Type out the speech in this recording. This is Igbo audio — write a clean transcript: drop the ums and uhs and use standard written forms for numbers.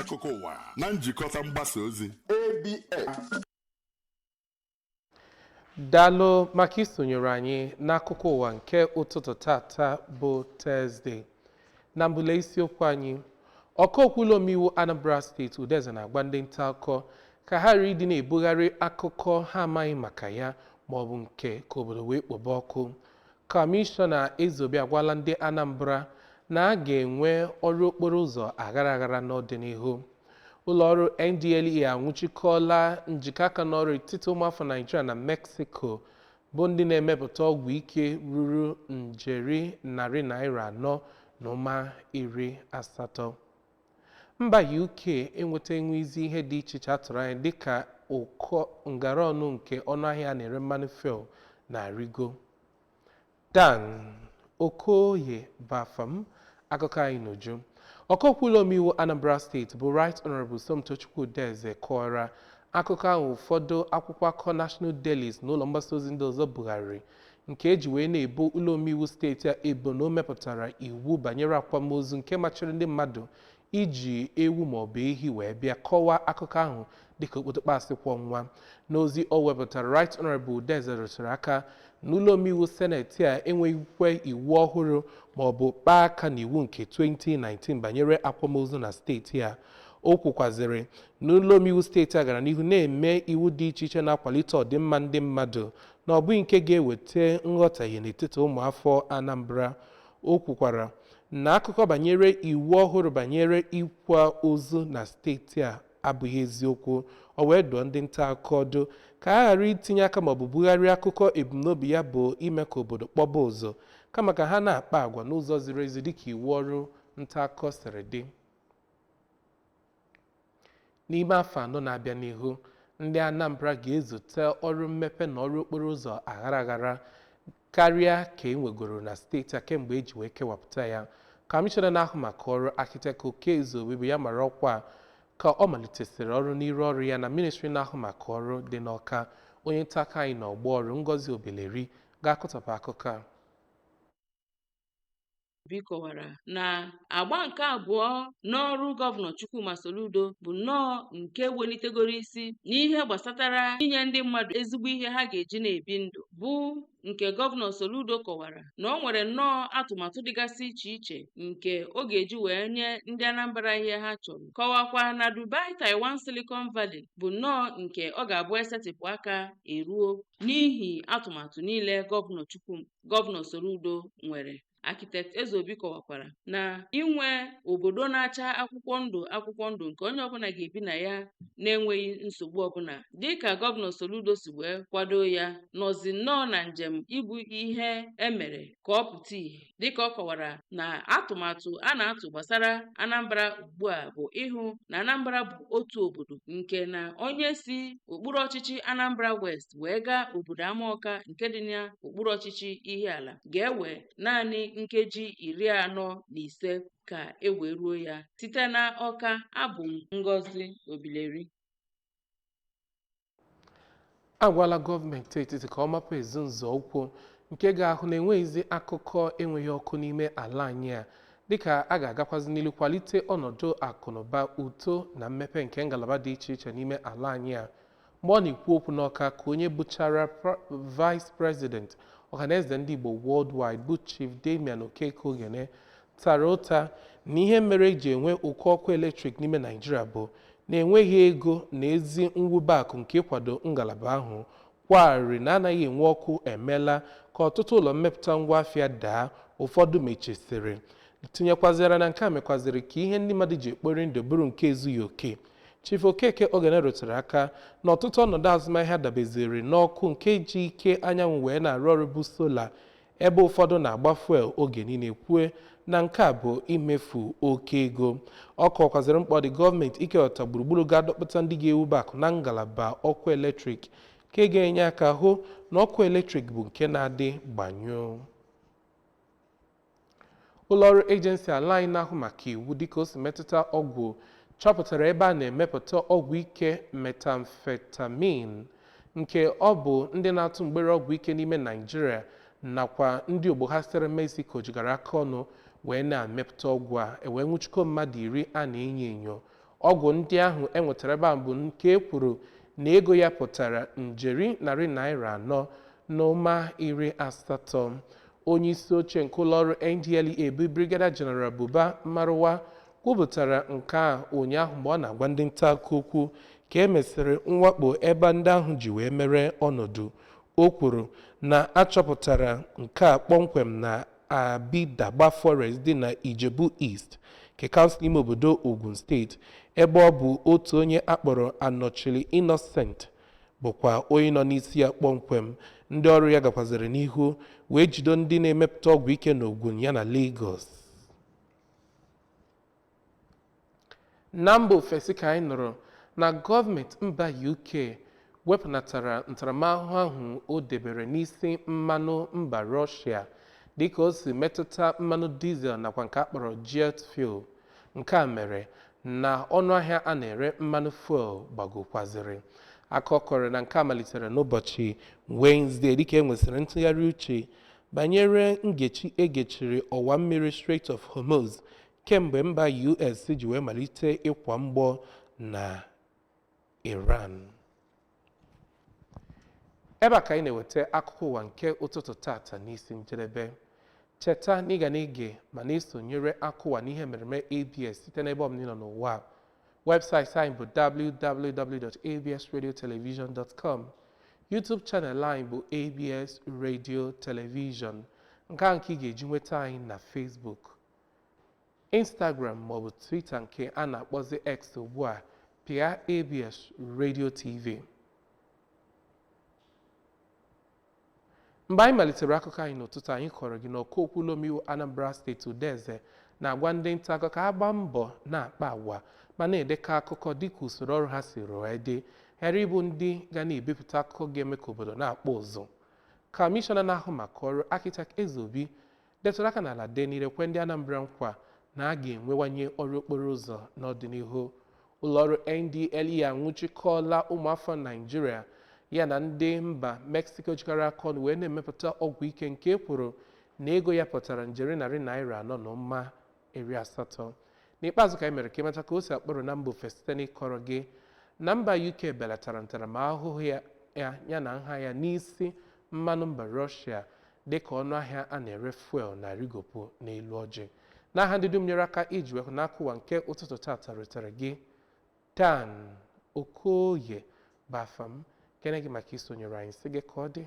Akuko Uwa na njikọta mgbasa ozi ABS. Daalụ maka isonyere anyị n'akụkọ ụwa nke ụtụtụ tata bụ Tọzdee. Na mbụla isiokwu anyị, ọkaokwu omeiwu Anambra steeti Udeze na-agba ndị nta akụkọ ka ha ghara ịdị na-ebugharị akụkọ ha amaghị maka ya maọbụ nke ka obodo wee kpobe ọkụ. Kọmishọna Ezeobi agwala ndị Anambra na a ga-enwe ọrụ okporo ụzọ aghara aghara n'ọdịnihu. Ụlọọrụ NDLEA anwụchikọọla njikọ aka n'ọrụ etiti ụmụafọ Naịjirịa na Mexico bụ ndị na-emepụta ọgwụ ike ruru njeri $480. Mba UK enwetaghịzi ihe dị iche iche atụrụ anya dịka ụkọ ngara ọnụ nke ọnụahịa na-ere mmanụ fuel na-arịgo. Dan Okoye bụ afa m, akụkọ anyị n'uju. Ọkaokwu omeiwu Anambra steeti bụ Right Honorable Somtochukwu Udeze kọwara akụkọ ahụ ụfọdụ akwụkwọ akụkọ National Dailies na ụlọ mgbasa ozi ndị ọzọ bugharịrị nke eji wee na-ebo ụlọ omeiwu steeti a ebo na o mepụtara iwu banyere akwamozu nke machiri ndị mmadụ iji ewu maọbụ ehi wee bịa kọwaa akụkọ ahụ dịka okpotokpo asị kwọ nwa. N'ozi o wepụtara, Right Honorable Udeze rụtụrụ aka na ụlọ omeiwu seneti a enweghịkwa iwu ọhụrụ maọbụ kpaa aka n'iwu nke 2019 banyere akwamozu na steeti a. O kwukwazịrị na ụlọ omeiwu steeti a gara n'ihu na-eme iwu dị iche iche na-akwalite ọdịmma ndị mmadụ na ọ bụghị nke ga-eweta nghọtahie n'etiti ụmụafọ Anambra. O kwukwara na akụkọ banyere iwu ọhụrụ banyere ịkwa ozu na steeti a abụghị eziokwu. O wee dụọ ndị nta akụkọ ọdụ ka a ghara itinye aka maọbụ bugharịa akụkọ ebumnobi ya bụ ime ka obodo kpọba ụzọ kama ka ha na-akpa agwa n'ụzọ ziri ezi dịka iwu ọrụ nta akụkọ siri dị. N'ime afọ anọ na-abịa n'ihu, ndị Anambra ga-ezute ọrụ mmepe na ọrụ okporo ụzọ aghara aghara karịa ka e nwegoro na steeti a kemgbe eji wee kewapụta ya. Kọmishọna na-ahụ maka ọrụ Architect Ezeobi bụ ya mara ọkwa ka ọ malitesịrị ọrụ n'iru ọrụ ya na ministri na-ahụ maka ọrụ dị n'Ọka. Onye nta akụkọ anyị n'ọgbọ ọrụ Ngozi Obeleri ga-akọtọpụ akụkọ a. Obi kọwara na agba nke abụọ n'ọrụ gọvanọ Chukwuma Soludo bụ nnọọ nke welitegoro isi n'ihe gbasatara inye ndị mmadụ ezigbo ihe ha ga-eji na-ebi ndụ, bụ nke gọvanọ Soludo kọwara na ọ nwere nnọọ atụmatụ dịgasị iche iche nke ọ ga-eji wee nye ndị Anambra ihe ha chọrọ. Kọwakwa na Dubai Taiwan Silicon Valley bụ nnọọ nke ọ ga-abụ esetịpụ aka eruo n'ihi atụmatụ niile gọvanọ Soludo nwere. Architect Ezeobi kọwakwara na inwe obodo na-acha akwụkwọ ndụ nke onye ọbụla ga-ebi na ya na-enweghị nsogbu ọbụla dịka gọvanọ Soludo si wee kwado ya nọzi nnọọ na njem ịbụ ihe emere ka ọ pụta ìhè. Dịka ọ kọwara na atụmatụ a na-atụ gbasara Anambra ugbu a bụ ịhụ na Anambra bụ otu obodo nke na onye si okpuru ọchịchị Anambra West wee gaa obodo Amaọka nke dị n'okpuru ọchịchị Ihiala ga-ewe naanị nkeji 45 ka e wee ruo ya. Site na Ọka, abụ m Ngozi Obileri. Agwala gọọmenti etiti ka ọ mapụ ezu nzọụkwụ nke ga-ahụ na enweghịzi akụkọ enweghị ọkụ n'ime ala anyị a dịka a ga-agakwazi n'ilu kwalite ọnọdụ akụnụba, uto na mmepe nke ngalaba dị iche iche n'ime ala anyị a. Mgbe ọ na-ekwu okwu n'Ọka ka onye bụchara Vice President Ọhaneze ndị Igbo Worldwide bụ Chief Damian Okeke tara ụta na ihe mere eji enwe ụkọ ọkụ eletrik n'ime Naịjirịa bụ na enweghị ego na ezi mwube akụ nke ịkwado ngalaba ahụ. Kwagharị na anaghị enwe ọkụ emeela ka ọtụtụ ụlọ mmepụta ngwa afịa daa, ụfọdụ mechisịrị, tinyekwazịara na nke a mekwazịrị ka ihe ndị mmadụ ji ekpori ndụ bụrụ nke ezughị oke. Chief Okeke rụtụrụ aka na ọtụtụ ọnọdụ azụmahịa dabeziri n'ọkụ nke ji ike anyanwụ wee na-arụ ọrụ bụ sola, ebe ụfọdụ na-agba fuel oge niile, kwue na nke a bụ imefu oke ego. Ọ kọwakwazịrị mkpa ọ dị gọọmenti ikewata gburugburu ga-adọpụta ndị ga-ewube akụ na ngalaba ọkụ eletrik nke ga-enye aka hụ na ọkụ eletrik bụ nke na-adị gbanyụọ. Ụlọọrụ ejensi ala anyị na-ahụ maka iwu dịka o si metụta ọgwụ chọpụtara ebe a na-emepụta ọgwụ ike metamfetamin nke ọ bụ ndị na-atụ mgbere ọgwụ ike n'ime Naịjirịa nakwa ndị ogbo ha sitere Mexico jigara aka ọnụ wee na-emepụta ọgwụ a wee nwụchikọ mmadụ 10 a na-enyo enyo ọgwụ ndị ahụ enwetara ebe a bụ nke kwuru na ego ya pụtara njeri narị naira 480. onye isi oche nke ụlọọrụ NDLEA bụ Brigadier General Buba Marwa kwupụtara nke a ụnyaahụ mgbe ọ na-agwa ndị nta akụkọ okwu ka e mesịrị mwakpo ebe ndị ahụ ji wee mere ọnọdụ. O kwuru na achọpụtara nke a kpọmkwem na Abidagba Forest dị na Ijebu East nke kansụl ime obodo Ogun steeti, ebe ọ bụ otu onye akpọrọ Anọchili Innocent bụkwa onye nọ n'isi ya kpọmkwem. Ndị ọrụ ya gakwaziri n'ihu wee jido ndị na-emepụta ọgwụ ike n'Ogun ya na Lagos. Na mba ofesi ka anyị nụrụ na gọọmenti mba UK wepụnatara ntaramahụhụ ahụ o debere n'isi mmanụ mba Russia dịka o si metụta mmanụ dizel nakwa nke akpọrọ jet fuel. Nke a mere na ọnụahịa a na-ere mmanụ fuel gbagokwaziri. Akọkọrọ na nke a malitere n'ụbọchị Wednesday dịka e nwesịrị ntụgharị uche banyere ngechi egechiri ọwa mmiri Strait of Hormuz kemgbe mba US ji wee malite ịkwa mgbọ na Iran. Ebe a ka anyị na-eweta akụkọ ụwa nke ụtụtụ tata n'isi njedebe. Cheta na ị ga na-ege ma na-esonyere akụkọ ụwa n'ihe mmereme ABS site n'ebe ọbụla ị nọ n'ụwa. Webụsaịtị anyị bụ www.absradiotelevision.com. YouTube channel anyị bụ ABS Radio Television. Nke a nke ị ga-eji nweta anyị na Facebook, Instagram maọbụ Twitter nke a na-akpọzi X ugbu a, pịa ABS Radio TV. Mgbe anyị malitere akụkọ anyị n'ụtụtụ, anyị kọrọ gị na Ọkaokwu Lomiwu Anambra steeti Udeze na-agwa ndị nta akụkọ ka ha gbaa mbọ na-akpa agwa ma na-edekọ akụkọ dịka usoro ọrụ ha si rụọ ede, ghara ịbụ ndị ga na-ebipụta akụkọ ga-eme ka obodo na-akpọ ụzụ. Kọmishọna na-ahụ maka ọrụ Architect Ezeobi detụrụ aka n'ala denire kwe ndị Anambra nkwa na a ga-enwewanye ọrụ okporo ụzọ n'ọdịnihu. Ụlọọrụ NDLEA anwụchikọọla ụmụafọ Naịjirịa ya na ndị mba Mexico jikọrọ aka ọnụ wee na-emepụta ọgwụ ike nke e kwuru na ego ya pụtara njeri narị naira 480. N'ikpeazụ ka anyị mere ka ịmata ka o si akpọrọ na mba ofesi site n'ịkọrọ gị na mba UK belatara ntaramahụhụ ya na nha ya n'isi mmanụ mba Russia dịka ọnụahịa a na-ere fuel na-arịgopụ n'elu ọjị. N'aha ndị dum nyere aka iji wee hụ na akụwa nke ụtụtụ tata rutere gị, Dan Okoye bụ afa m. Kene gị maka isonyere anyị, sị gị ka ọ dị.